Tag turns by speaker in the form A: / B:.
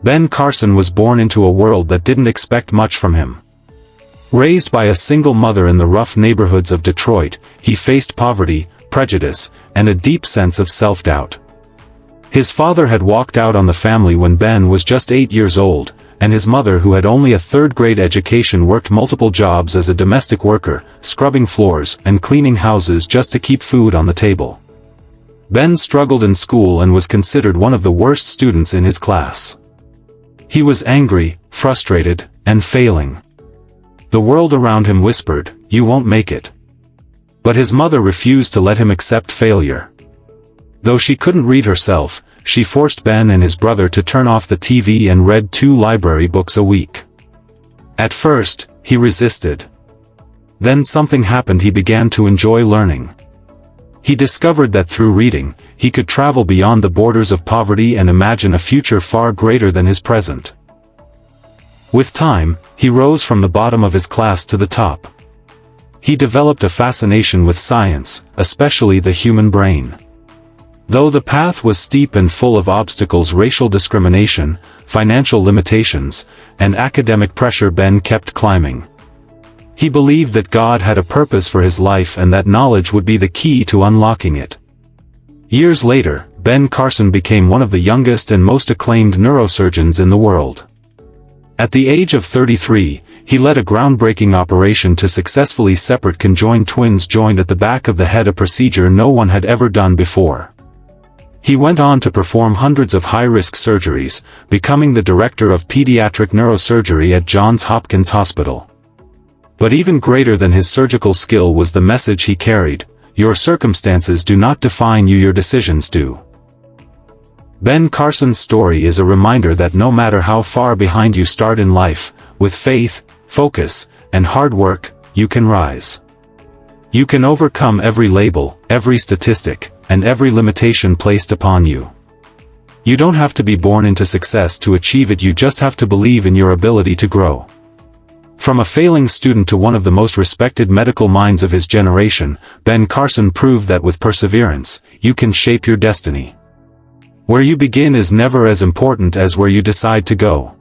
A: Ben Carson was born into a world that didn't expect much from him. Raised by a single mother in the rough neighborhoods of Detroit, he faced poverty, prejudice, and a deep sense of self-doubt. His father had walked out on the family when Ben was just 8 years old, and his mother, who had only a third-grade education, worked multiple jobs as a domestic worker, scrubbing floors and cleaning houses just to keep food on the table. Ben struggled in school and was considered one of the worst students in his class. He was angry, frustrated, and failing. The world around him whispered, "You won't make it." But his mother refused to let him accept failure. Though she couldn't read herself, she forced Ben and his brother to turn off the TV and read 2 library books a week. At first, he resisted. Then something happened. He began to enjoy learning. He discovered that through reading, he could travel beyond the borders of poverty and imagine a future far greater than his present. With time, he rose from the bottom of his class to the top. He developed a fascination with science, especially the human brain. Though the path was steep and full of obstacles, racial discrimination, financial limitations, and academic pressure, Ben kept climbing. He believed that God had a purpose for his life and that knowledge would be the key to unlocking it. Years later, Ben Carson became one of the youngest and most acclaimed neurosurgeons in the world. At the age of 33, he led a groundbreaking operation to successfully separate conjoined twins joined at the back of the head, a procedure no one had ever done before. He went on to perform hundreds of high-risk surgeries, becoming the director of pediatric neurosurgery at Johns Hopkins Hospital. But even greater than his surgical skill was the message he carried: your circumstances do not define you, your decisions do. Ben Carson's story is a reminder that no matter how far behind you start in life, with faith, focus, and hard work, you can rise. You can overcome every label, every statistic, and every limitation placed upon you. You don't have to be born into success to achieve it, you just have to believe in your ability to grow. From a failing student to one of the most respected medical minds of his generation, Ben Carson proved that with perseverance, you can shape your destiny. Where you begin is never as important as where you decide to go.